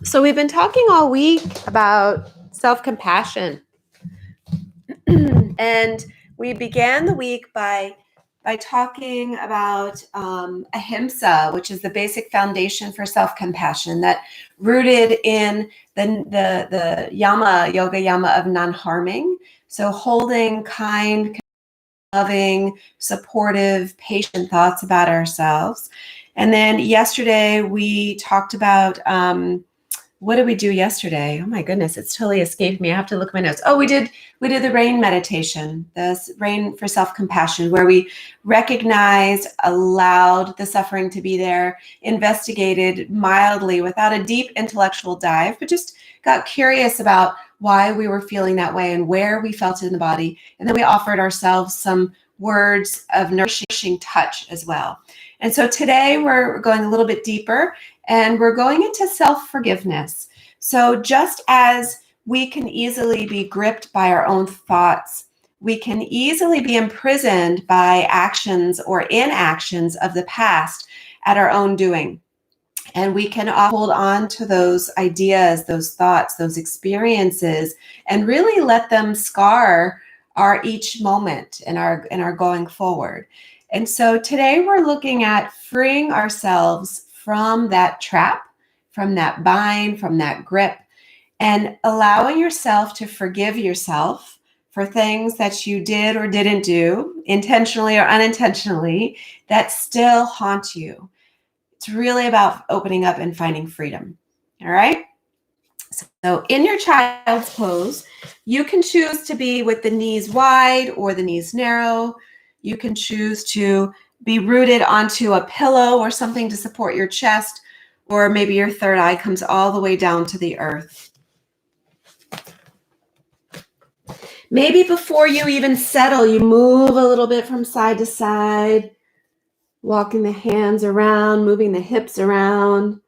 So we've been talking all week about self-compassion. And we began the week by talking about ahimsa, which is the basic foundation for self-compassion, that rooted in the yoga yama of non-harming. So holding kind, loving, supportive, patient thoughts about ourselves. And then yesterday we talked about what did we do yesterday? Oh my goodness, it's totally escaped me. I have to look at my notes. Oh, we did the rain meditation, the rain for self-compassion, where we recognized, allowed the suffering to be there, investigated mildly without a deep intellectual dive, but just got curious about why we were feeling that way and where we felt it in the body. And then we offered ourselves some words of nourishing touch as well. And so today we're going a little bit deeper, and we're going into self-forgiveness. So just as we can easily be gripped by our own thoughts, we can easily be imprisoned by actions or inactions of the past at our own doing. And we can hold on to those ideas, those thoughts, those experiences, and really let them scar our each moment in our going forward. And so today we're looking at freeing ourselves from that trap, from that bind, from that grip, and allowing yourself to forgive yourself for things that you did or didn't do, intentionally or unintentionally, that still haunt you. It's really about opening up and finding freedom. All right? So in your child's pose, you can choose to be with the knees wide or the knees narrow. You can choose to be rooted onto a pillow or something to support your chest, or maybe your third eye comes all the way down to the earth. Maybe before you even settle, you move a little bit from side to side, walking the hands around, moving the hips around.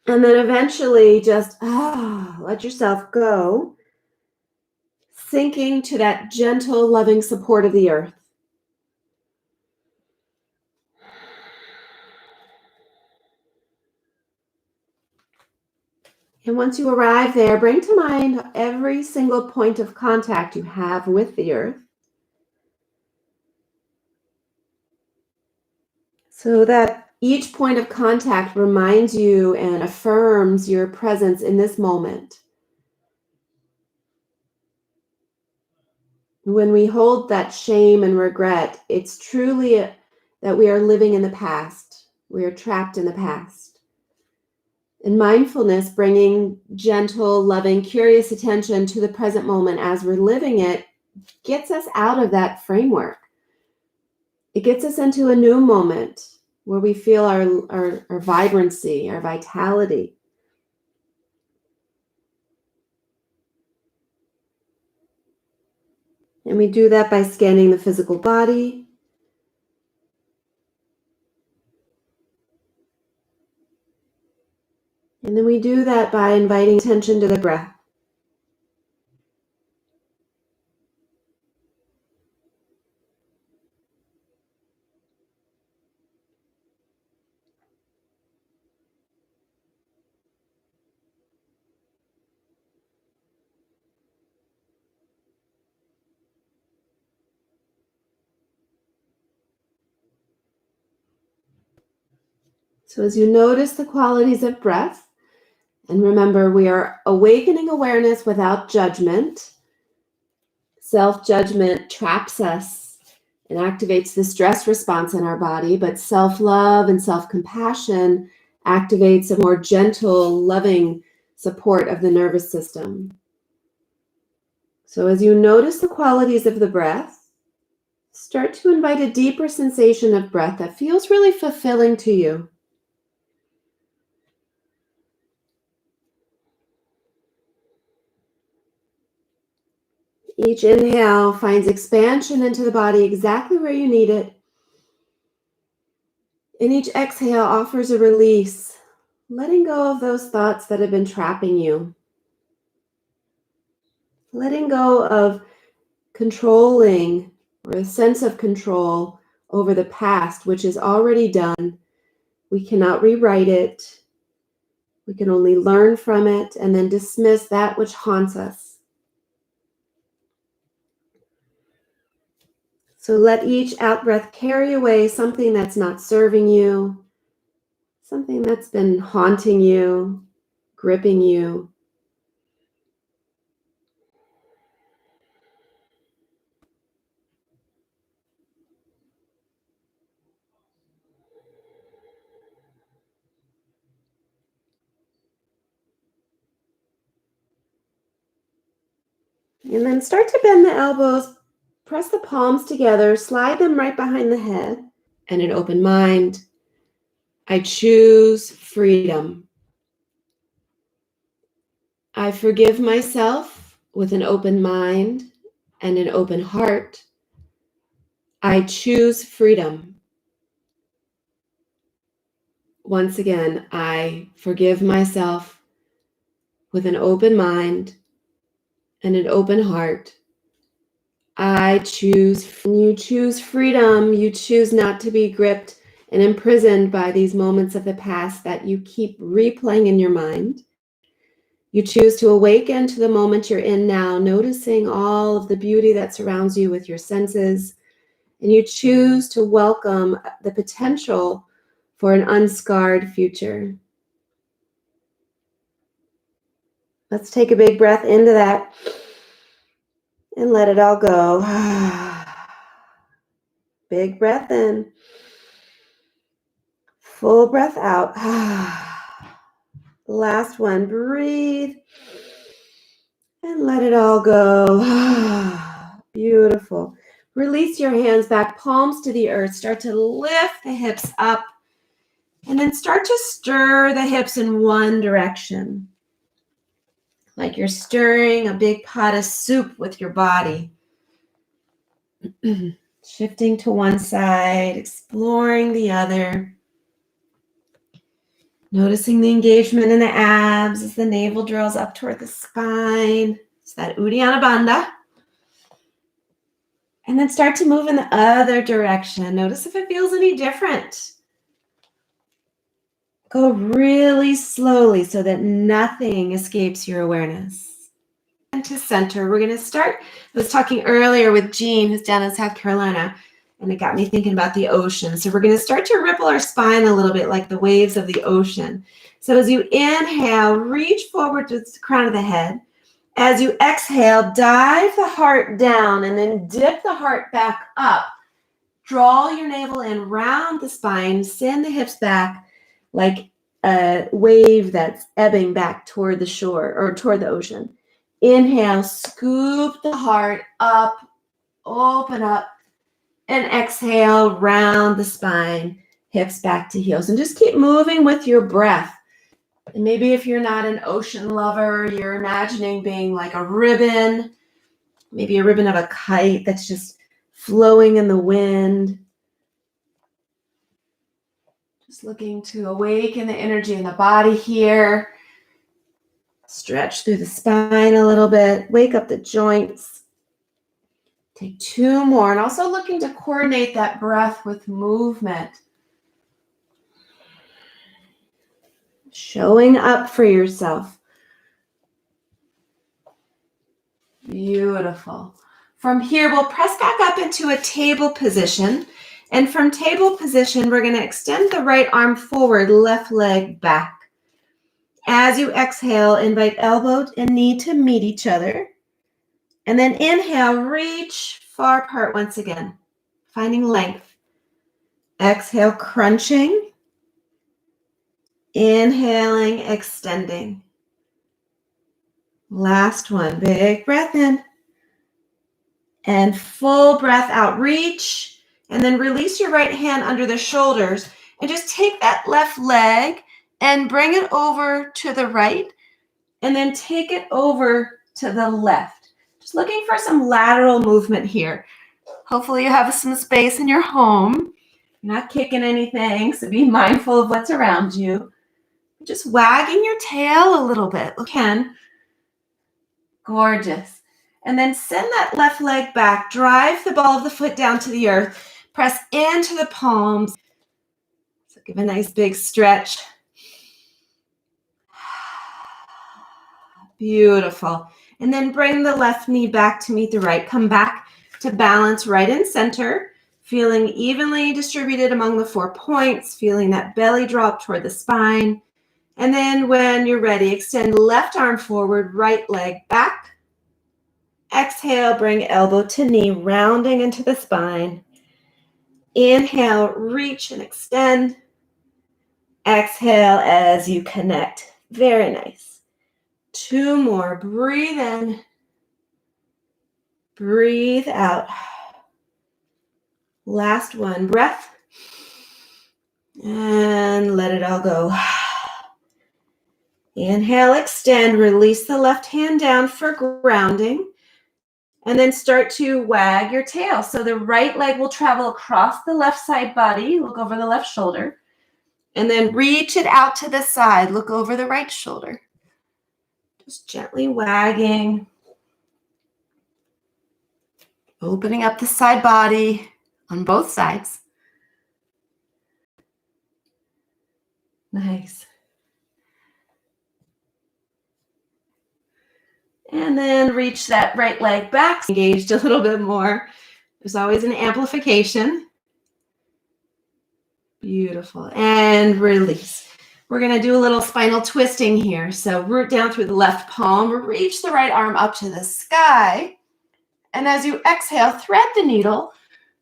And then eventually just let yourself go, sinking to that gentle, loving support of the earth. And once you arrive there, bring to mind every single point of contact you have with the earth, so that each point of contact reminds you and affirms your presence in this moment. When we hold that shame and regret, it's truly that we are living in the past. We are trapped in the past. And mindfulness, bringing gentle, loving, curious attention to the present moment as we're living it, gets us out of that framework. It gets us into a new moment where we feel our vibrancy, our vitality. And we do that by scanning the physical body. And then we do that by inviting attention to the breath. So as you notice the qualities of breath, and remember, we are awakening awareness without judgment. Self-judgment traps us and activates the stress response in our body, but self-love and self-compassion activates a more gentle, loving support of the nervous system. So as you notice the qualities of the breath, start to invite a deeper sensation of breath that feels really fulfilling to you. Each inhale finds expansion into the body exactly where you need it. And each exhale offers a release, letting go of those thoughts that have been trapping you. Letting go of controlling or a sense of control over the past, which is already done. We cannot rewrite it. We can only learn from it and then dismiss that which haunts us. So let each out-breath carry away something that's not serving you, something that's been haunting you, gripping you. And then start to bend the elbows, press the palms together, slide them right behind the head, and an open mind. I choose freedom. I forgive myself with an open mind and an open heart. I choose freedom. Once again, I forgive myself with an open mind and an open heart. I choose. You choose freedom. You choose not to be gripped and imprisoned by these moments of the past that you keep replaying in your mind. You choose to awaken to the moment you're in now, noticing all of the beauty that surrounds you with your senses. And you choose to welcome the potential for an unscarred future. Let's take a big breath into that and let it all go. Big breath in. Full breath out. Last one. Breathe. And let it all go. Beautiful. Release your hands back, palms to the earth. Start to lift the hips up. And then start to stir the hips in one direction. Like you're stirring a big pot of soup with your body. Shifting to one side, exploring the other. Noticing the engagement in the abs as the navel draws up toward the spine. It's that Uddiyana Bandha. And then start to move in the other direction. Notice if it feels any different. Go really slowly so that nothing escapes your awareness. And to center, we're going to start. I was talking earlier with Jean, who's down in South Carolina, and it got me thinking about the ocean. So we're going to start to ripple our spine a little bit like the waves of the ocean. So as you inhale, reach forward to the crown of the head. As you exhale, dive the heart down and then dip the heart back up. Draw your navel in, round the spine, send the hips back like a wave that's ebbing back toward the shore or toward the ocean. Inhale, scoop the heart up, open up, and exhale, round the spine, hips back to heels. And just keep moving with your breath. And maybe if you're not an ocean lover, you're imagining being like a ribbon, maybe a ribbon of a kite that's just flowing in the wind. Just looking to awaken the energy in the body here. Stretch through the spine a little bit. Wake up the joints. Take two more. And also looking to coordinate that breath with movement. Showing up for yourself. Beautiful. From here, we'll press back up into a table position. And from table position, we're going to extend the right arm forward, left leg back. As you exhale, invite elbow and knee to meet each other. And then inhale, reach far apart once again, finding length. Exhale, crunching. Inhaling, extending. Last one, big breath in. And full breath out, reach. And then release your right hand under the shoulders. And just take that left leg and bring it over to the right. And then take it over to the left. Just looking for some lateral movement here. Hopefully you have some space in your home. You're not kicking anything, so be mindful of what's around you. Just wagging your tail a little bit. Ken. Gorgeous. And then send that left leg back. Drive the ball of the foot down to the earth. Press into the palms. So give a nice big stretch. Beautiful. And then bring the left knee back to meet the right. Come back to balance right in center, feeling evenly distributed among the 4 points, feeling that belly drop toward the spine. And then when you're ready, extend left arm forward, right leg back. Exhale, bring elbow to knee, rounding into the spine. Inhale, reach and extend. Exhale as you connect. Very nice. 2 more. Breathe in. Breathe out. Last one. Breath. And let it all go. Inhale, extend. Release the left hand down for grounding. And then start to wag your tail. So the right leg will travel across the left side body. Look over the left shoulder. And then reach it out to the side. Look over the right shoulder. Just gently wagging. Opening up the side body on both sides. Nice. And then reach that right leg back. Engaged a little bit more. There's always an amplification. Beautiful. And release. We're going to do a little spinal twisting here. So root down through the left palm. Reach the right arm up to the sky. And as you exhale, thread the needle.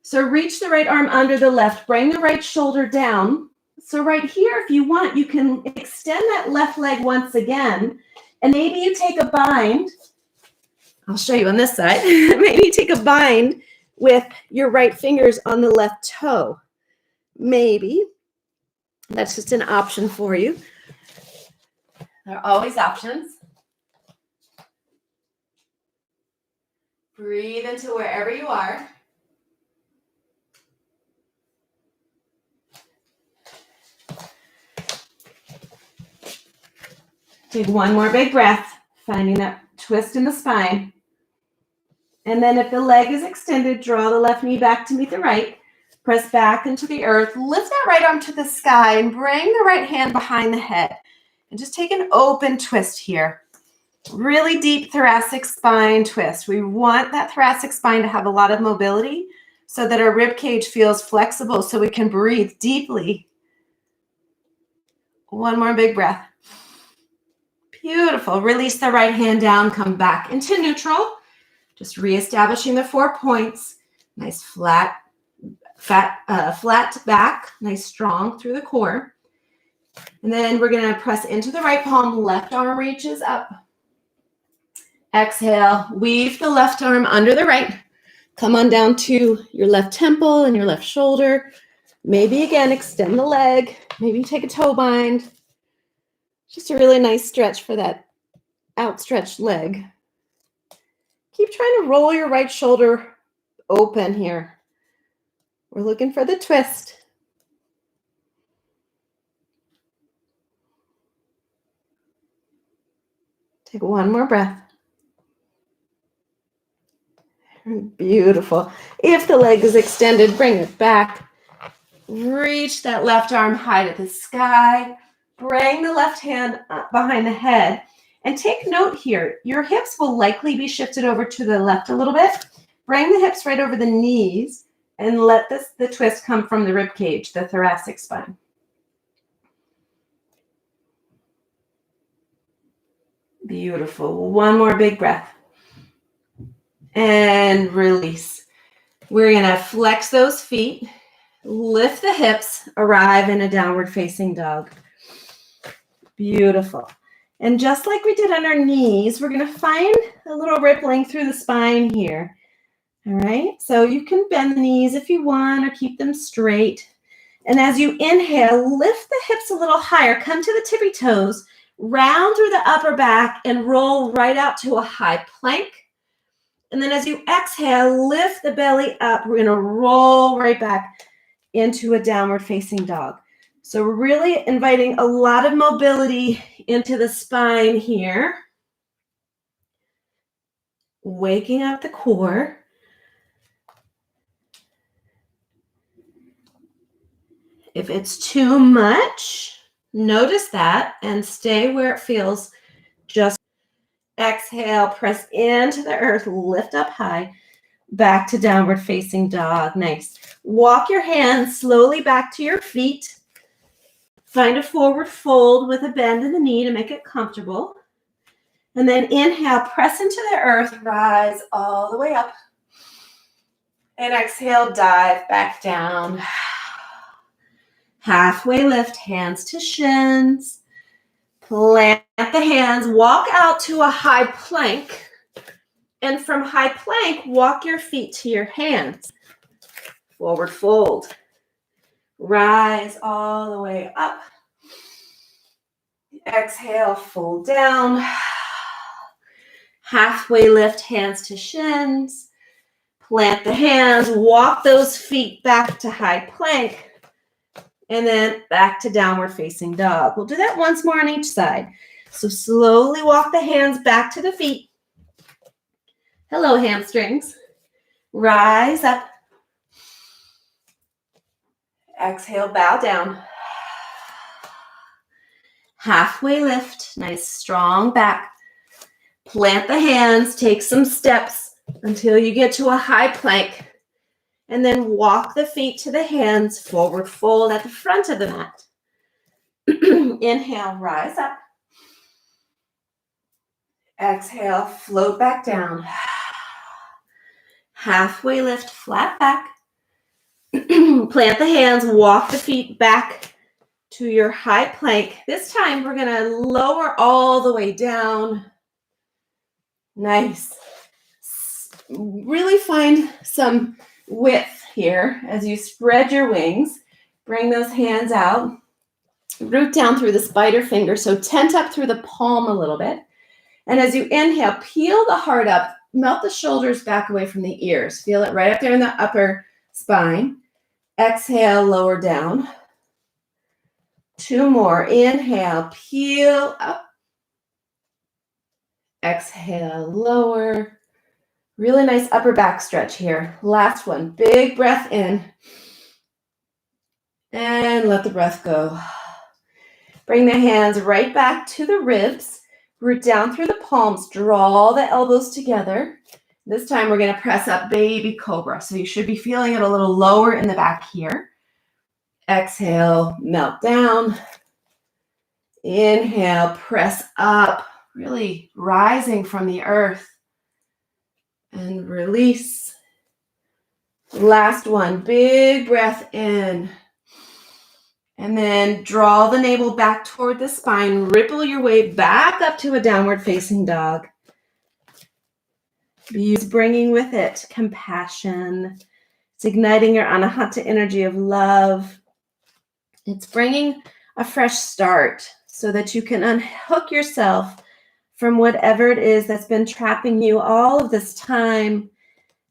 So reach the right arm under the left. Bring the right shoulder down. So right here, if you want, you can extend that left leg once again. And maybe you take a bind. I'll show you on this side. Maybe you take a bind with your right fingers on the left toe. Maybe. That's just an option for you. There are always options. Breathe into wherever you are. Take one more big breath, finding that twist in the spine. And then if the leg is extended, draw the left knee back to meet the right. Press back into the earth. Lift that right arm to the sky and bring the right hand behind the head. And just take an open twist here. Really deep thoracic spine twist. We want that thoracic spine to have a lot of mobility so that our rib cage feels flexible so we can breathe deeply. One more big breath. Beautiful. Release the right hand down. Come back into neutral. Just reestablishing the 4 points. Nice flat back. Nice strong through the core. And then we're going to press into the right palm. Left arm reaches up. Exhale. Weave the left arm under the right. Come on down to your left temple and your left shoulder. Maybe again, extend the leg. Maybe take a toe bind. Just a really nice stretch for that outstretched leg. Keep trying to roll your right shoulder open here. We're looking for the twist. Take one more breath. Beautiful. If the leg is extended, bring it back. Reach that left arm high to the sky. Bring the left hand up behind the head. And take note here, your hips will likely be shifted over to the left a little bit. Bring the hips right over the knees and let the twist come from the rib cage, the thoracic spine. Beautiful. One more big breath. And release. We're going to flex those feet, lift the hips, arrive in a downward facing dog. Beautiful. And just like we did on our knees, we're going to find a little rippling through the spine here. All right. So you can bend the knees if you want or keep them straight. And as you inhale, lift the hips a little higher. Come to the tippy toes, round through the upper back and roll right out to a high plank. And then as you exhale, lift the belly up. We're going to roll right back into a downward facing dog. So we're really inviting a lot of mobility into the spine here. Waking up the core. If it's too much, notice that and stay where it feels just. Exhale, press into the earth, lift up high, back to downward facing dog. Nice. Walk your hands slowly back to your feet. Find a forward fold with a bend in the knee to make it comfortable. And then inhale, press into the earth, rise all the way up. And exhale, dive back down. Halfway lift, hands to shins. Plant the hands, walk out to a high plank. And from high plank, walk your feet to your hands. Forward fold. Rise all the way up. Exhale, fold down. Halfway lift, hands to shins. Plant the hands, walk those feet back to high plank. And then back to downward facing dog. We'll do that once more on each side. So slowly walk the hands back to the feet. Hello, hamstrings. Rise up. Exhale, bow down. Halfway lift, nice strong back. Plant the hands, take some steps until you get to a high plank. And then walk the feet to the hands, forward fold at the front of the mat. Inhale, rise up. Exhale, float back down. Halfway lift, flat back. Plant the hands, walk the feet back to your high plank. This time we're going to lower all the way down. Nice. Really find some width here as you spread your wings. Bring those hands out. Root down through the spider finger. So tent up through the palm a little bit. And as you inhale, peel the heart up. Melt the shoulders back away from the ears. Feel it right up there in the upper spine. Exhale, lower down. 2 more. Inhale, peel up. Exhale, lower. Really nice upper back stretch here. Last one. Big breath in. And let the breath go. Bring the hands right back to the ribs. Root down through the palms. Draw the elbows together. This time we're going to press up baby cobra. So you should be feeling it a little lower in the back here. Exhale, melt down. Inhale, press up. Really rising from the earth. And release. Last one. Big breath in. And then draw the navel back toward the spine. Ripple your way back up to a downward facing dog. Use bringing with it compassion. It's igniting your anahata energy of love. It's bringing a fresh start so that you can unhook yourself from whatever it is that's been trapping you all of this time.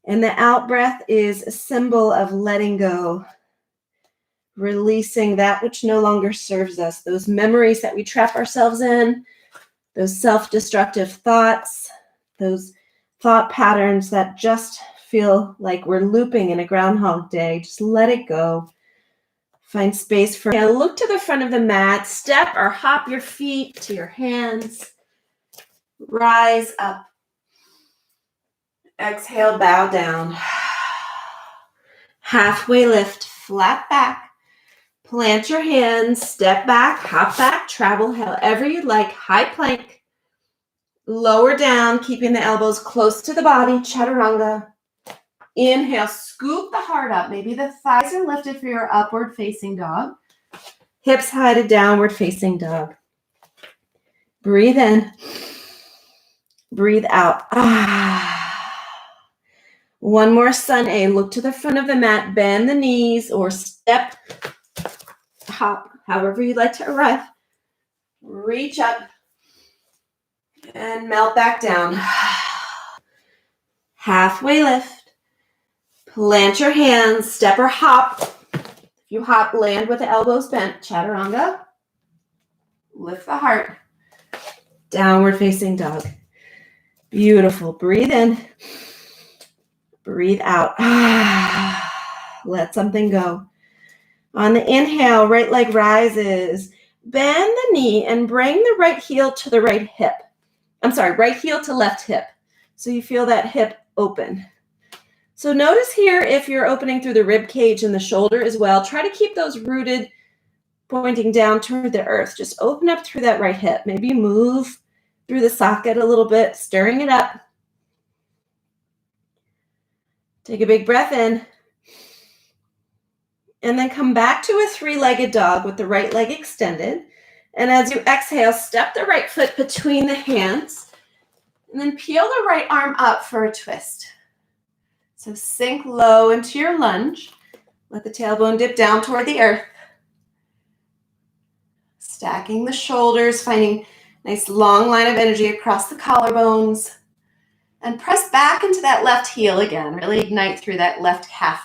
And the out breath is a symbol of letting go. Releasing that which no longer serves us, those memories that we trap ourselves in, those self-destructive thoughts, those thought patterns that just feel like we're looping in a Groundhog Day. Just let it go. Find space for it. Look to the front of the mat. Step or hop your feet to your hands. Rise up. Exhale, bow down. Halfway lift, flat back. Plant your hands, step back, hop back, travel however you'd like. High plank. Lower down, keeping the elbows close to the body. Chaturanga. Inhale, scoop the heart up. Maybe the thighs are lifted for your upward facing dog. Hips high to downward facing dog. Breathe in. Breathe out. One more sun A. Look to the front of the mat. Bend the knees or step, hop, however you'd like to arrive. Reach up and melt back down. Halfway lift. Plant your hands, step or hop. If you hop, land with the elbows bent. Chaturanga. Lift the heart. Downward facing dog. Beautiful. Breathe in. Breathe out. Let something go. On the inhale, right leg rises. Bend the knee and bring the right heel to the right hip. right heel to left hip. So you feel that hip open. So notice here if you're opening through the rib cage and the shoulder as well. Try to keep those rooted, pointing down toward the earth. Just open up through that right hip. Maybe move through the socket a little bit, stirring it up. Take a big breath in. And then come back to a three-legged dog with the right leg extended. And as you exhale, step the right foot between the hands. And then peel the right arm up for a twist. So sink low into your lunge. Let the tailbone dip down toward the earth. Stacking the shoulders, finding a nice long line of energy across the collarbones. And press back into that left heel again. Really ignite through that left calf.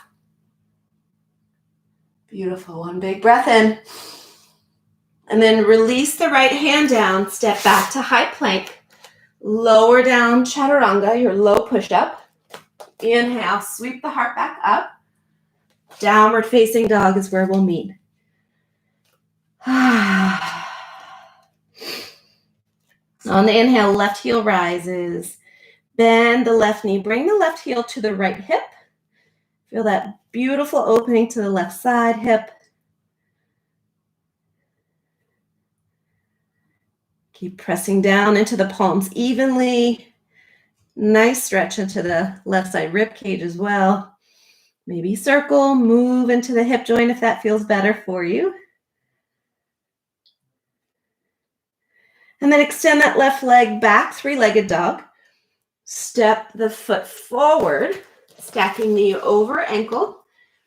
Beautiful. One big breath in. And then release the right hand down. Step back to high plank. Lower down chaturanga, your low push-up. Inhale, sweep the heart back up. Downward facing dog is where we'll meet. On the inhale, left heel rises. Bend the left knee. Bring the left heel to the right hip. Feel that beautiful opening to the left side hip. Keep pressing down into the palms evenly. Nice stretch into the left side rib cage as well. Maybe circle, move into the hip joint if that feels better for you. And then extend that left leg back, three-legged dog. Step the foot forward, stacking knee over ankle.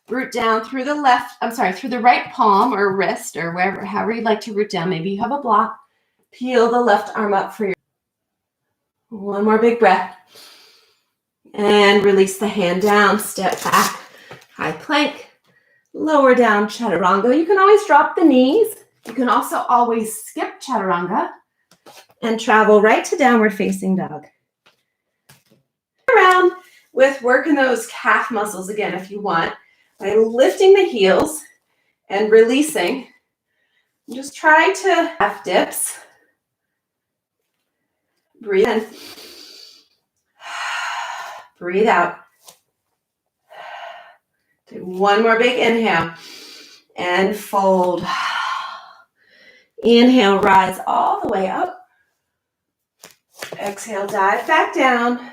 Root down through the right palm or wrist or wherever, however you'd like to root down. Maybe you have a block. Peel the left arm up for your. One more big breath. And release the hand down. Step back. High plank. Lower down chaturanga. You can always drop the knees. You can also always skip chaturanga and travel right to downward facing dog. Around with working those calf muscles again if you want by lifting the heels and releasing. Just try to have dips. Breathe in. Breathe out. Take one more big inhale and fold. Inhale, rise all the way up. Exhale, dive back down.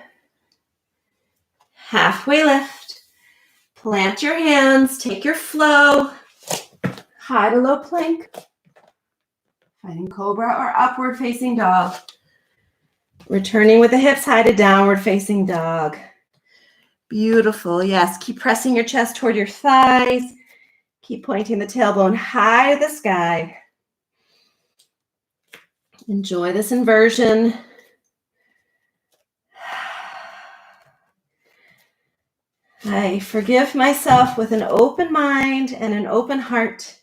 Halfway lift. Plant your hands, take your flow. High to low plank. Finding cobra or upward facing dog. Returning with the hips high to downward facing dog. Beautiful. Yes, keep pressing your chest toward your thighs. Keep pointing the tailbone high to the sky. Enjoy this inversion. I forgive myself with an open mind and an open heart.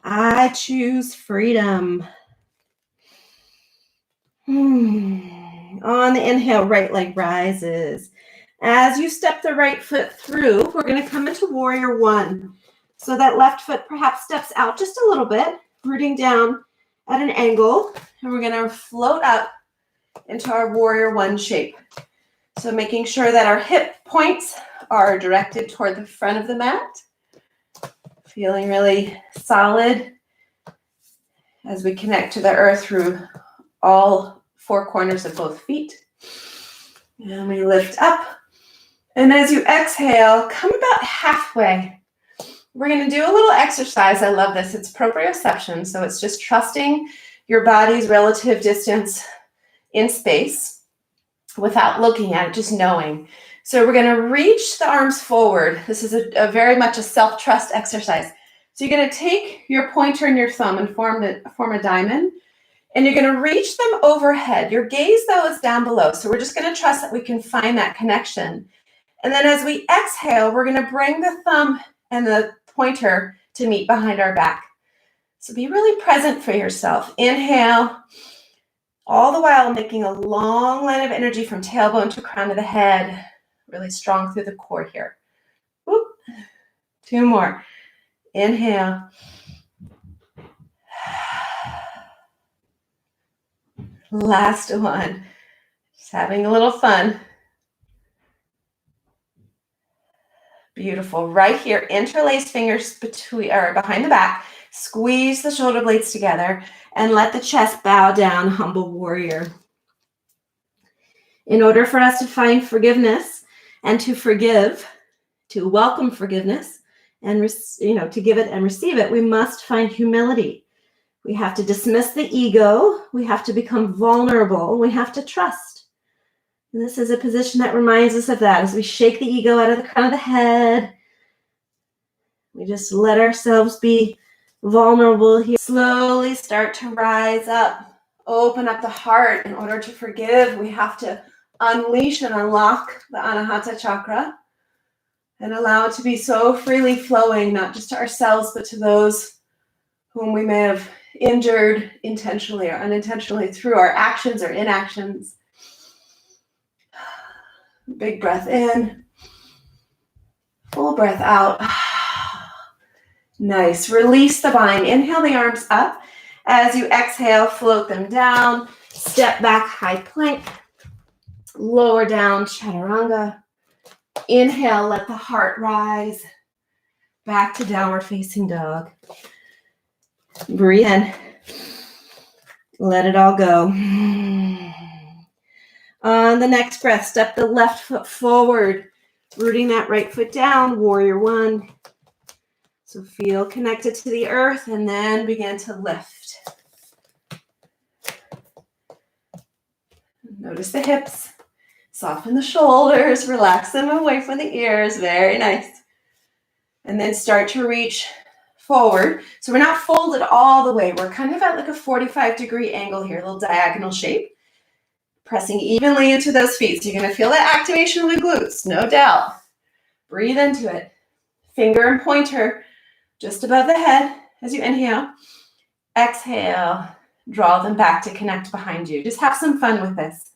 I choose freedom. On the inhale, right leg rises. As you step the right foot through, we're going to come into warrior one. So that left foot perhaps steps out just a little bit, rooting down at an angle, and we're going to float up into our warrior one shape. So making sure that our hip points are directed toward the front of the mat. Feeling really solid as we connect to the earth through all four corners of both feet. And we lift up. And as you exhale, come about halfway. We're going to do a little exercise. I love this. It's proprioception. So it's just trusting your body's relative distance in space without looking at it, just knowing. So we're going to reach the arms forward. This is a very much a self-trust exercise. So you're going to take your pointer and your thumb and form a diamond. And you're going to reach them overhead. Your gaze, though, is down below. So we're just going to trust that we can find that connection. And then as we exhale, we're going to bring the thumb and the pointer to meet behind our back. So be really present for yourself. Inhale, all the while making a long line of energy from tailbone to crown of the head. Really strong through the core here. Whoop. Two more. Inhale. Last one. Just having a little fun. Beautiful. Right here, interlace fingers between or behind the back. Squeeze the shoulder blades together and let the chest bow down, humble warrior. In order for us to find forgiveness and to forgive, to welcome forgiveness and to give it and receive it, we must find humility. We have to dismiss the ego. We have to become vulnerable. We have to trust. And this is a position that reminds us of that as we shake the ego out of the crown of the head. We just let ourselves be vulnerable here. Slowly start to rise up. Open up the heart. In order to forgive, we have to unleash and unlock the Anahata chakra and allow it to be so freely flowing, not just to ourselves, but to those whom we may have injured intentionally or unintentionally through our actions or inactions. Big breath in, full breath out. Nice. Release the bind. Inhale the arms up. As you exhale, float them down. Step back, high plank. Lower down, chaturanga. Inhale, let the heart rise. Back to downward facing dog. Breathe in. Let it all go. On the next breath, step the left foot forward, rooting that right foot down, warrior one. So feel connected to the earth and then begin to lift. Notice the hips, soften the shoulders, relax them away from the ears, very nice. And then start to reach forward. So we're not folded all the way, we're kind of at like a 45-degree angle here, a little diagonal shape. Pressing evenly into those feet. So you're going to feel that activation of the glutes, no doubt. Breathe into it. Finger and pointer just above the head as you inhale. Exhale, draw them back to connect behind you. Just have some fun with this.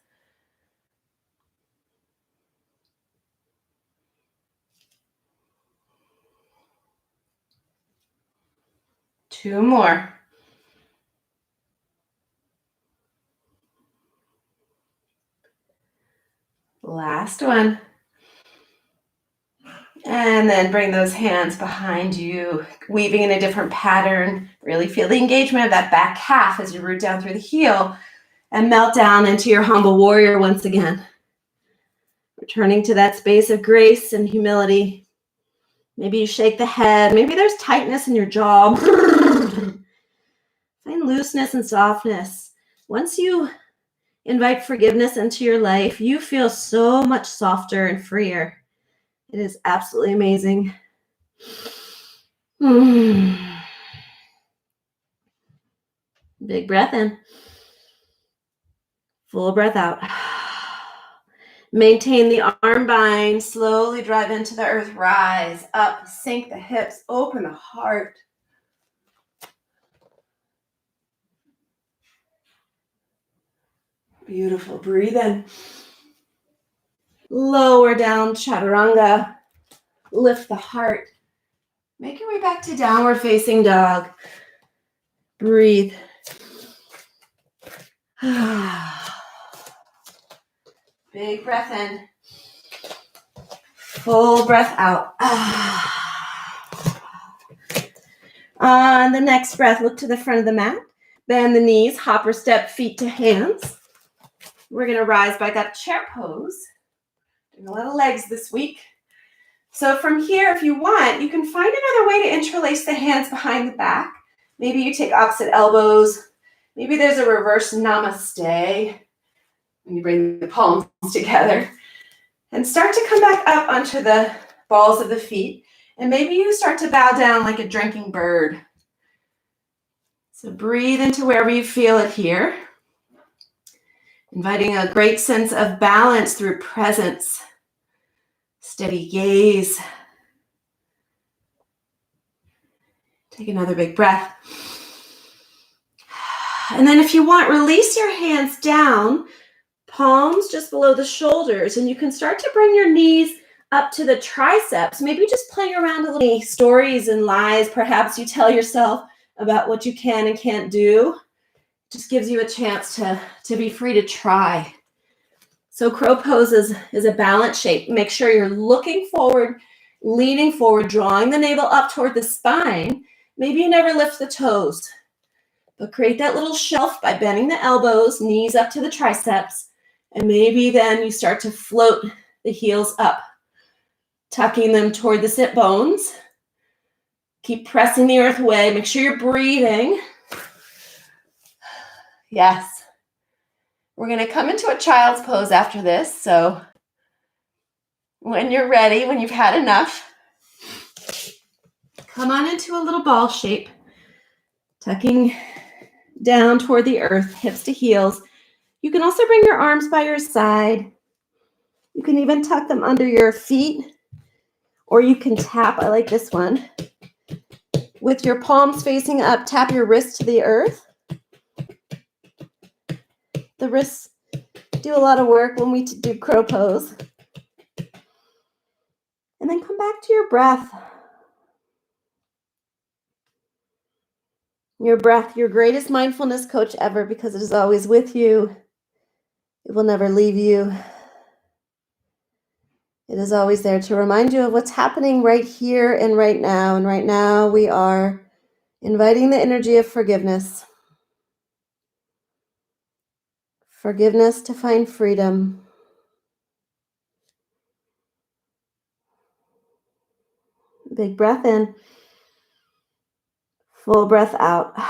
Two more. Last one. And then bring those hands behind you, weaving in a different pattern. Really feel the engagement of that back calf as you root down through the heel and melt down into your humble warrior once again. Returning to that space of grace and humility. Maybe you shake the head. Maybe there's tightness in your jaw. Find looseness and softness. Once you invite forgiveness into your life, you feel so much softer and freer. It is absolutely amazing. Big breath in. Full breath out. Maintain the arm bind. Slowly drive into the earth. Rise up. Sink the hips. Open the heart. Beautiful. Breathe in. Lower down, chaturanga. Lift the heart. Make your way back to downward facing dog. Breathe. Big breath in. Full breath out. On the next breath, look to the front of the mat. Bend the knees, hopper step, feet to hands. We're going to rise back up, chair pose. Doing a lot of legs this week. So from here, if you want, you can find another way to interlace the hands behind the back. Maybe you take opposite elbows. Maybe there's a reverse namaste. And you bring the palms together. And start to come back up onto the balls of the feet. And maybe you start to bow down like a drinking bird. So breathe into wherever you feel it here. Inviting a great sense of balance through presence. Steady gaze. Take another big breath. And then if you want, release your hands down, palms just below the shoulders, and you can start to bring your knees up to the triceps. Maybe just playing around a little stories and lies perhaps you tell yourself about what you can and can't do. just gives you a chance to be free to try. So crow pose is a balanced shape. Make sure you're looking forward, leaning forward, drawing the navel up toward the spine. Maybe you never lift the toes, but create that little shelf by bending the elbows, knees up to the triceps, and maybe then you start to float the heels up, tucking them toward the sit bones. Keep pressing the earth away. Make sure you're breathing. Yes. We're going to come into a child's pose after this. So when you're ready, when you've had enough, come on into a little ball shape, tucking down toward the earth, hips to heels. You can also bring your arms by your side. You can even tuck them under your feet, or you can tap, I like this one, with your palms facing up, tap your wrists to the earth. The wrists do a lot of work when we do crow pose. And then come back to your breath. Your breath, your greatest mindfulness coach ever, because it is always with you. It will never leave you. It is always there to remind you of what's happening right here and right now. And right now we are inviting the energy of forgiveness. Forgiveness to find freedom. Big breath in. Full breath out.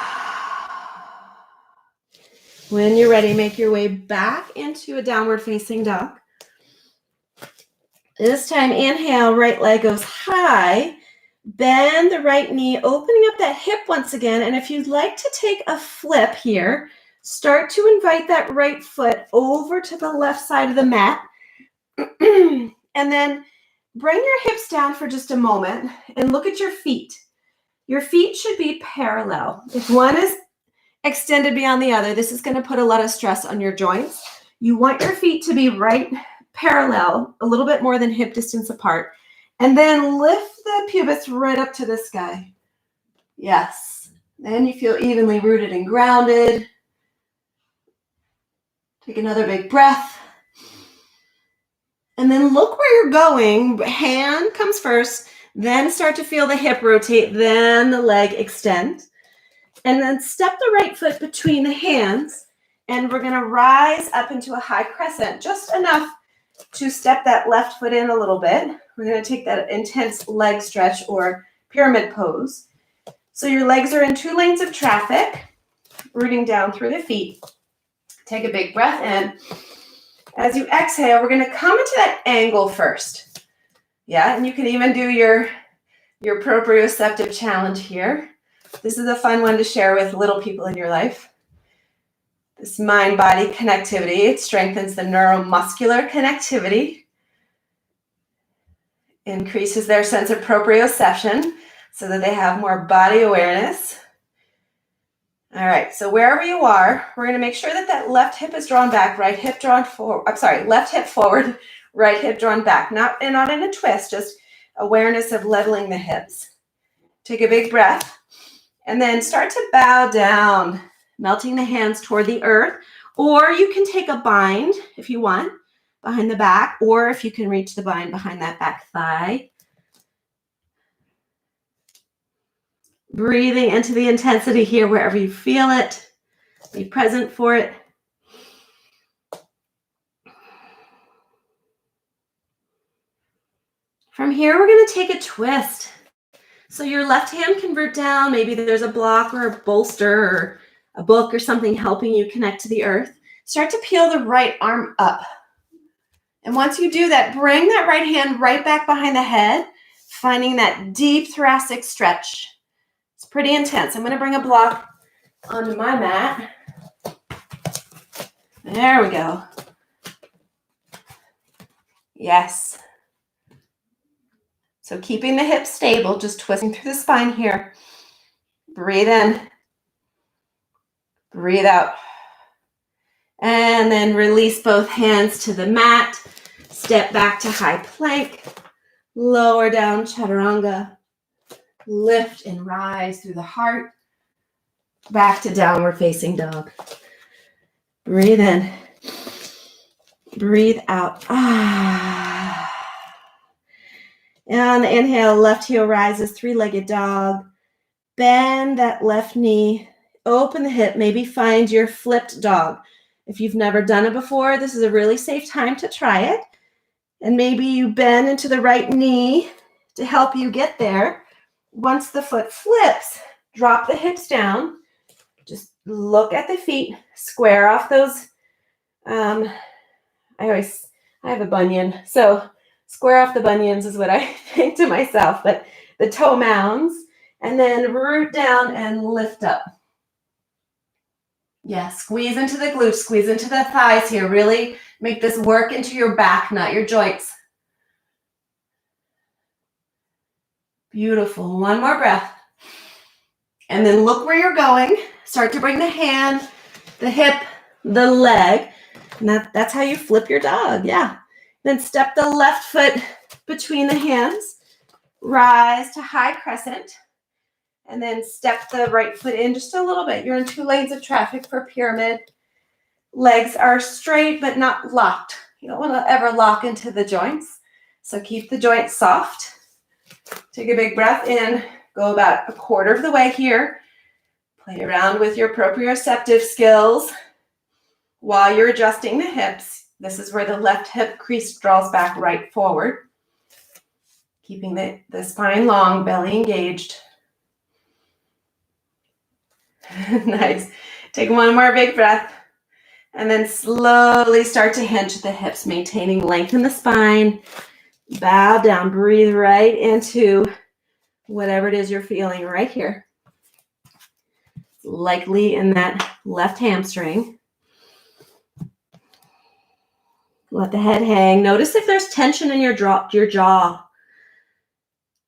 When you're ready, make your way back into a downward facing dog. This time, inhale, right leg goes high. Bend the right knee, opening up that hip once again. And if you'd like to take a flip here, start to invite that right foot over to the left side of the mat. And then bring your hips down for just a moment and look at your feet. Your feet should be parallel. If one is extended beyond the other, this is going to put a lot of stress on your joints. You want your feet to be right parallel, a little bit more than hip distance apart. And then lift the pubis right up to the sky. Yes. Then you feel evenly rooted and grounded. Take another big breath. And then look where you're going. Hand comes first. Then start to feel the hip rotate. Then the leg extend. And then step the right foot between the hands. And we're going to rise up into a high crescent. Just enough to step that left foot in a little bit. We're going to take that intense leg stretch or pyramid pose. So your legs are in 2 lanes of traffic, rooting down through the feet. Take a big breath in. As you exhale, we're going to come into that angle first. Yeah, and you can even do your proprioceptive challenge here. This is a fun one to share with little people in your life. This mind-body connectivity, it strengthens the neuromuscular connectivity, increases their sense of proprioception so that they have more body awareness. All right, so wherever you are, we're going to make sure that that left hip is drawn back, right hip drawn forward. I'm sorry, left hip forward, right hip drawn back. Not in a twist, just awareness of leveling the hips. Take a big breath and then start to bow down, melting the hands toward the earth. Or you can take a bind if you want behind the back, or if you can reach the bind behind that back thigh. Breathing into the intensity here wherever you feel it. Be present for it. From here, we're going to take a twist. So your left hand can root down. Maybe there's a block or a bolster or a book or something helping you connect to the earth. Start to peel the right arm up. And once you do that, bring that right hand right back behind the head, finding that deep thoracic stretch. It's pretty intense. I'm going to bring a block onto my mat. There we go. Yes. So keeping the hips stable, just twisting through the spine here. Breathe in. Breathe out. And then release both hands to the mat. Step back to high plank. Lower down chaturanga. Lift and rise through the heart. Back to downward facing dog. Breathe in. Breathe out. And on the inhale, left heel rises, three-legged dog. Bend that left knee. Open the hip. Maybe find your flipped dog. If you've never done it before, this is a really safe time to try it. And maybe you bend into the right knee to help you get there. Once the foot flips, drop the hips down. Just look at the feet. Square off those. I have a bunion, so square off the bunions is what I think to myself, but the toe mounds, and then root down and lift up. Yeah, squeeze into the glutes, squeeze into the thighs here. Really make this work into your back, not your joints. Beautiful. One more breath. And then look where you're going. Start to bring the hand, the hip, the leg. And that's how you flip your dog. Yeah. Then step the left foot between the hands. Rise to high crescent. And then step the right foot in just a little bit. You're in 2 lanes of traffic for pyramid. Legs are straight but not locked. You don't want to ever lock into the joints. So keep the joints soft. Take a big breath in. Go about a quarter of the way here. Play around with your proprioceptive skills while you're adjusting the hips. This is where the left hip crease draws back right forward. Keeping the spine long, belly engaged. Nice. Take one more big breath. And then slowly start to hinge the hips, maintaining length in the spine. Bow down. Breathe right into whatever it is you're feeling right here. Likely in that left hamstring. Let the head hang. Notice if there's tension in your jaw.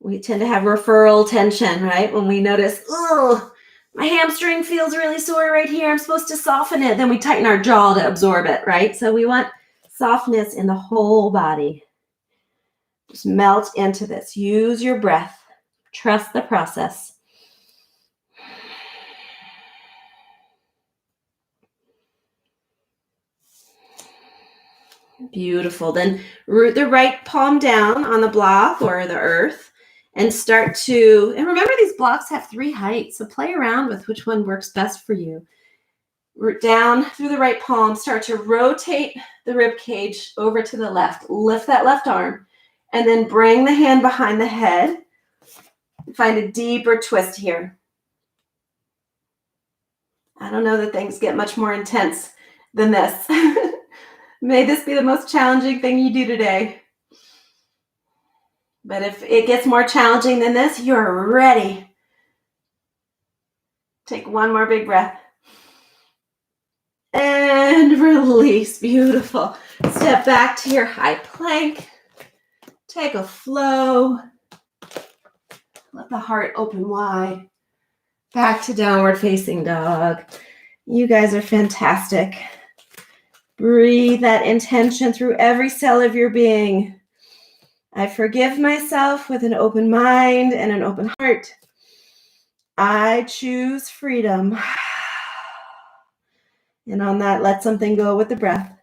We tend to have referral tension, right? When we notice, oh, my hamstring feels really sore right here. I'm supposed to soften it. Then we tighten our jaw to absorb it, right? So we want softness in the whole body. Just melt into this. Use your breath. Trust the process. Beautiful. Then root the right palm down on the block or the earth and start to, and remember these blocks have 3 heights, so play around with which one works best for you. Root down through the right palm, start to rotate the rib cage over to the left. Lift that left arm and then bring the hand behind the head. Find a deeper twist here. I don't know that things get much more intense than this. May this be the most challenging thing you do today. But if it gets more challenging than this, you're ready. Take one more big breath. And release. Beautiful. Step back to your high plank. Take a flow. Let the heart open wide. Back to downward facing dog. You guys are fantastic. Breathe that intention through every cell of your being. I forgive myself with an open mind and an open heart. I choose freedom. And on that, let something go with the breath.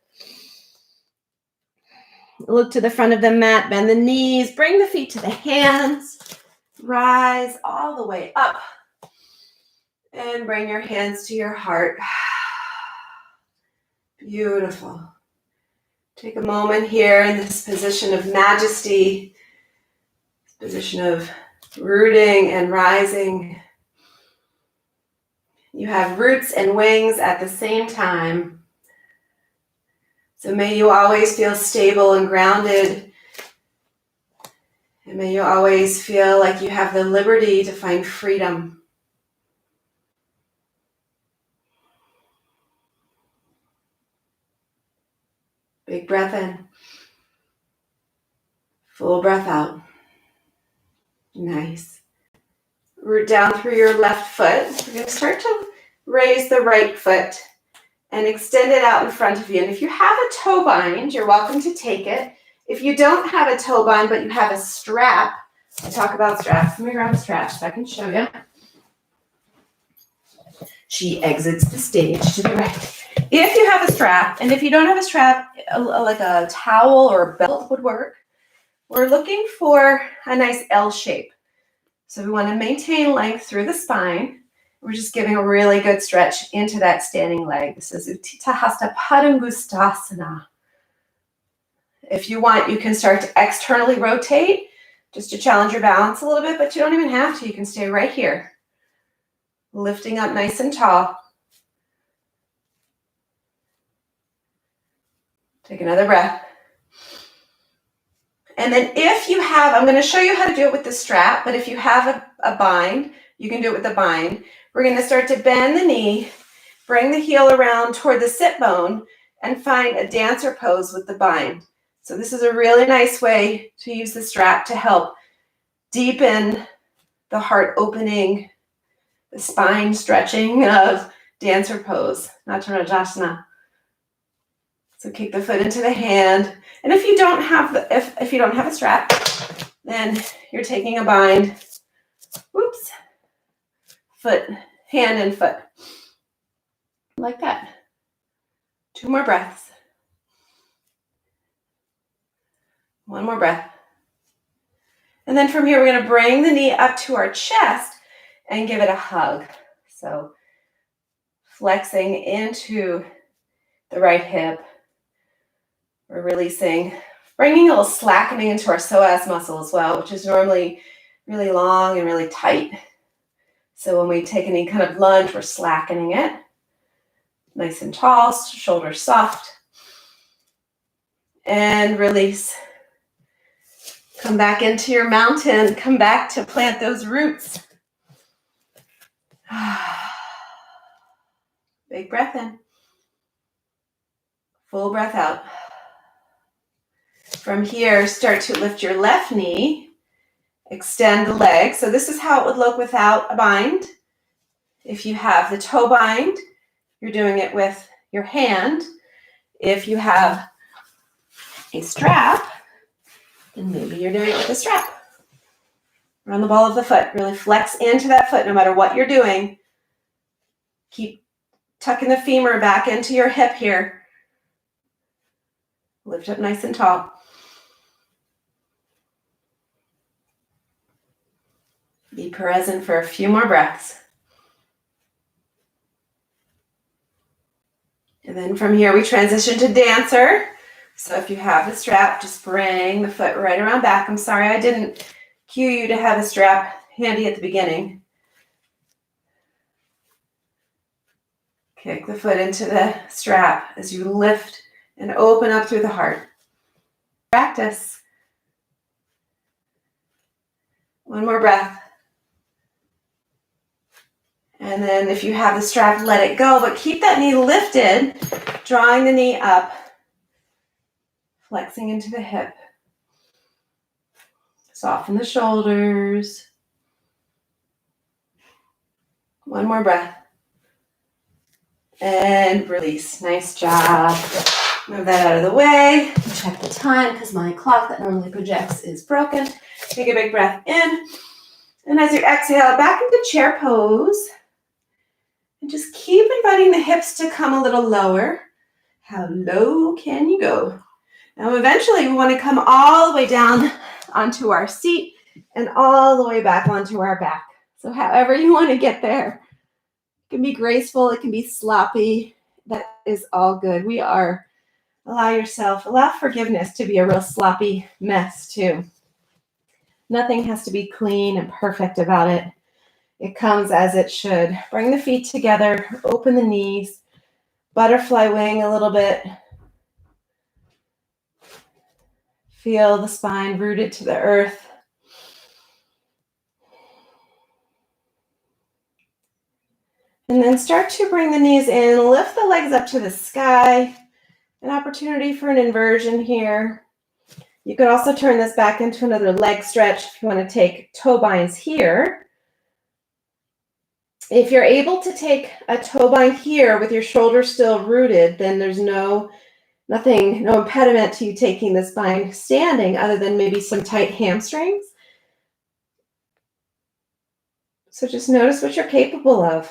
Look to the front of the mat, bend the knees, bring the feet to the hands. Rise all the way up. And bring your hands to your heart. Beautiful. Take a moment here in this position of majesty, position of rooting and rising. You have roots and wings at the same time. So may you always feel stable and grounded. And may you always feel like you have the liberty to find freedom. Big breath in. Full breath out. Nice. Root down through your left foot. We're going to start to raise the right foot and extend it out in front of you. And if you have a toe bind, you're welcome to take it. If you don't have a toe bind, but you have a strap, I talk about straps. Let me grab a strap so I can show you. She exits the stage to the right. If you have a strap, and if you don't have a strap, like a towel or a belt would work. We're looking for a nice L shape. So we want to maintain length through the spine. We're just giving a really good stretch into that standing leg. This is Utthita Hasta Padangusthasana. If you want, you can start to externally rotate just to challenge your balance a little bit, but you don't even have to. You can stay right here, lifting up nice and tall. Take another breath. And then if you have, I'm going to show you how to do it with the strap, but if you have a bind, you can do it with the bind. We're going to start to bend the knee, bring the heel around toward the sit bone, and find a dancer pose with the bind. So this is a really nice way to use the strap to help deepen the heart opening, the spine stretching of dancer pose, Natarajasana. So kick the foot into the hand. And if you don't have if you don't have a strap, then you're taking a bind. Whoops. Foot, hand and foot. Like that. 2 more breaths. 1 more breath. And then from here, we're going to bring the knee up to our chest and give it a hug. So flexing into the right hip. We're releasing, bringing a little slackening into our psoas muscle as well, which is normally really long and really tight. So when we take any kind of lunge, we're slackening it. Nice and tall, shoulders soft. And release. Come back into your mountain. Come back to plant those roots. Big breath in. Full breath out. From here, start to lift your left knee. Extend the leg. So this is how it would look without a bind. If you have the toe bind, you're doing it with your hand. If you have a strap, then maybe you're doing it with a strap. Around the ball of the foot. Really flex into that foot no matter what you're doing. Keep tucking the femur back into your hip here. Lift up nice and tall. Be present for a few more breaths. And then from here, we transition to dancer. So if you have the strap, just bring the foot right around back. I'm sorry, I didn't cue you to have a strap handy at the beginning. Kick the foot into the strap as you lift and open up through the heart. Practice. 1 more breath. And then if you have the strap, let it go, but keep that knee lifted, drawing the knee up, flexing into the hip. Soften the shoulders. 1 more breath. And release. Nice job. Move that out of the way. Check the time because my clock that normally projects is broken. Take a big breath in. And as you exhale, back into chair pose. And just keep inviting the hips to come a little lower. How low can you go? Now eventually we want to come all the way down onto our seat and all the way back onto our back. So however you want to get there. It can be graceful, it can be sloppy. That is all good. Allow forgiveness to be a real sloppy mess too. Nothing has to be clean and perfect about it. It comes as it should. Bring the feet together, open the knees, butterfly wing a little bit. Feel the spine rooted to the earth. And then start to bring the knees in, lift the legs up to the sky. An opportunity for an inversion here. You could also turn this back into another leg stretch if you want to take toe binds here. If you're able to take a toe bind here with your shoulders still rooted, then there's no impediment to you taking this bind standing other than maybe some tight hamstrings. So just notice what you're capable of.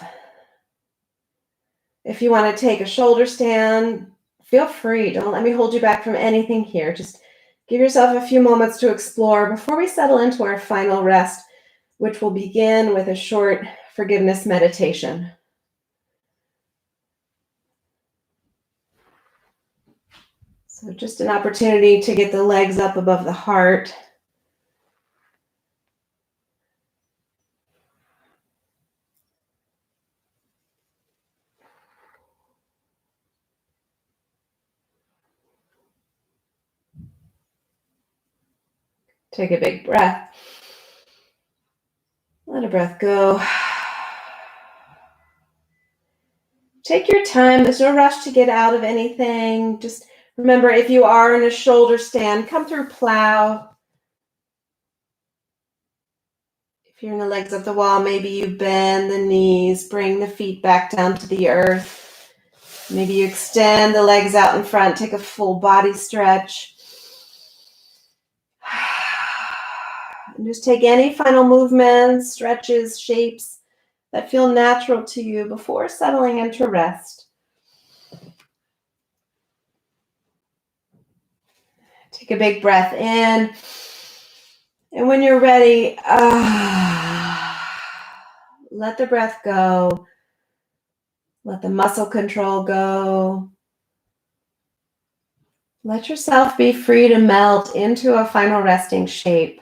If you want to take a shoulder stand, feel free. Don't let me hold you back from anything here. Just give yourself a few moments to explore before we settle into our final rest, which will begin with a short forgiveness meditation. So just an opportunity to get the legs up above the heart. Take a big breath. Let a breath go. Take your time. There's no rush to get out of anything. Just remember, if you are in a shoulder stand, come through plow. If you're in the legs of the wall, maybe you bend the knees, bring the feet back down to the earth. Maybe you extend the legs out in front, take a full body stretch. And just take any final movements, stretches, shapes that feel natural to you before settling into rest. Take a big breath in. And when you're ready, let the breath go. Let the muscle control go. Let yourself be free to melt into a final resting shape.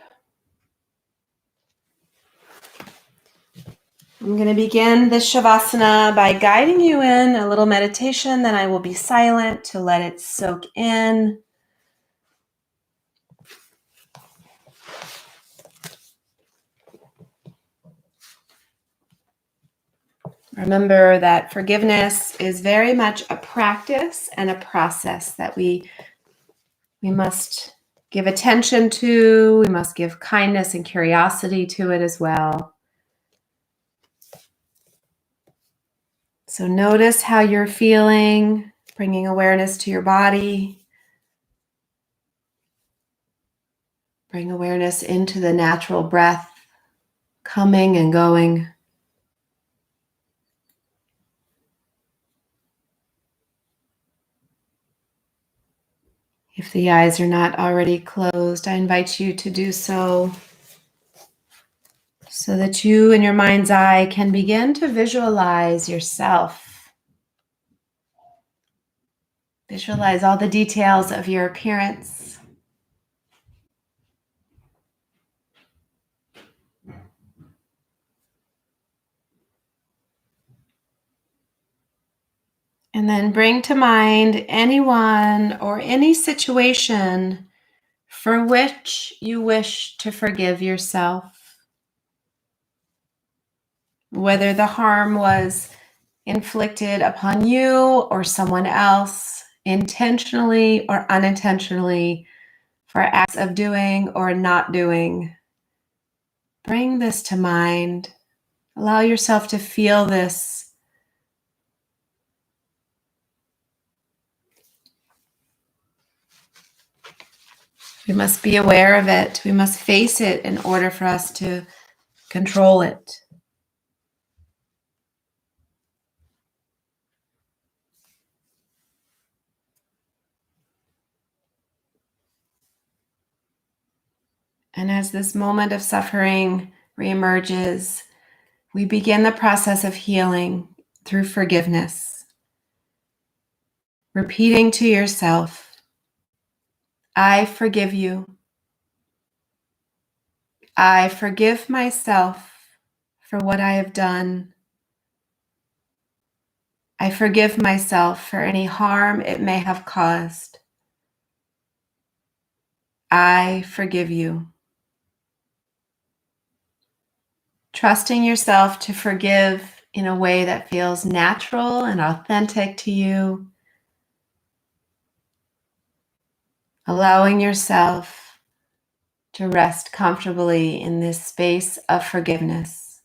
I'm going to begin this Shavasana by guiding you in a little meditation, then I will be silent to let it soak in. Remember that forgiveness is very much a practice and a process that we must give attention to. We must give kindness and curiosity to it as well. So notice how you're feeling, bringing awareness to your body. Bring awareness into the natural breath, coming and going. If the eyes are not already closed, I invite you to do so that you in your mind's eye can begin to visualize yourself. Visualize all the details of your appearance. And then bring to mind anyone or any situation for which you wish to forgive yourself. Whether the harm was inflicted upon you or someone else, intentionally or unintentionally, for acts of doing or not doing. Bring this to mind. Allow yourself to feel this. We must be aware of it. We must face it in order for us to control it. And as this moment of suffering reemerges, we begin the process of healing through forgiveness. Repeating to yourself, I forgive you. I forgive myself for what I have done. I forgive myself for any harm it may have caused. I forgive you. Trusting yourself to forgive in a way that feels natural and authentic to you. Allowing yourself to rest comfortably in this space of forgiveness.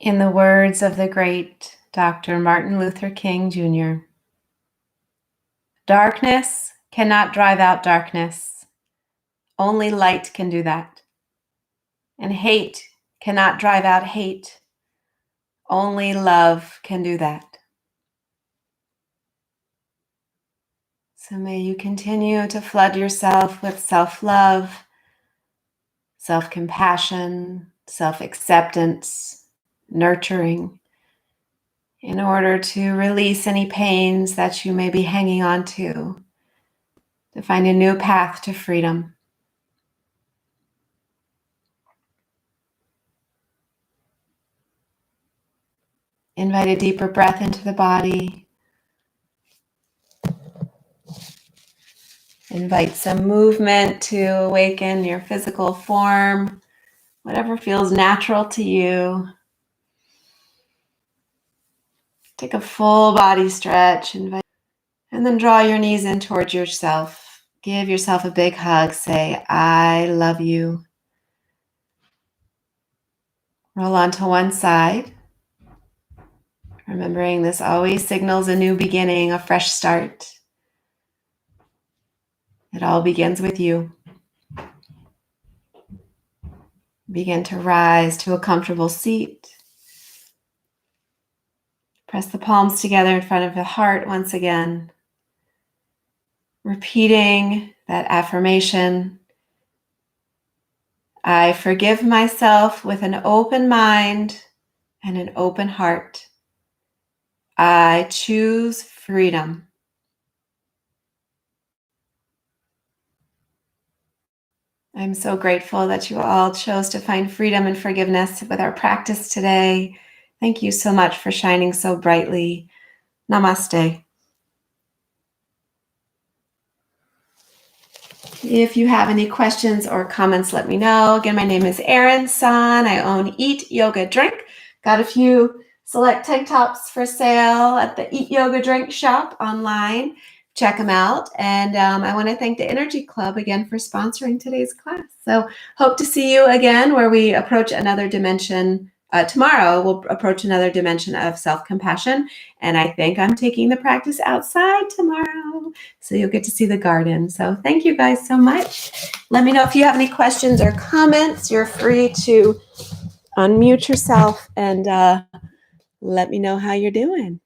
In the words of the great Dr. Martin Luther King Jr., darkness cannot drive out darkness. Only light can do that. And hate cannot drive out hate. Only love can do that. So may you continue to flood yourself with self-love, self-compassion, self-acceptance, nurturing, in order to release any pains that you may be hanging on to find a new path to freedom. Invite a deeper breath into the body. Invite some movement to awaken your physical form, whatever feels natural to you. Take a full body stretch, and then draw your knees in towards yourself. Give yourself a big hug. Say, I love you. Roll onto one side. Remembering this always signals a new beginning, a fresh start. It all begins with you. Begin to rise to a comfortable seat. Press the palms together in front of the heart once again. Repeating that affirmation. I forgive myself with an open mind and an open heart. I choose freedom. I'm so grateful that you all chose to find freedom and forgiveness with our practice today. Thank you so much for shining so brightly. Namaste. If you have any questions or comments, let me know. Again, my name is Erin San. I own Eat Yoga Drink. Got a few select tank tops for sale at the Eat Yoga Drink shop online. Check them out. And I want to thank the Energy Club again for sponsoring today's class. So hope to see you again where we approach another dimension. Tomorrow we'll approach another dimension of self-compassion. And I think I'm taking the practice outside tomorrow. So you'll get to see the garden. So thank you guys so much. Let me know if you have any questions or comments. You're free to unmute yourself and let me know how you're doing.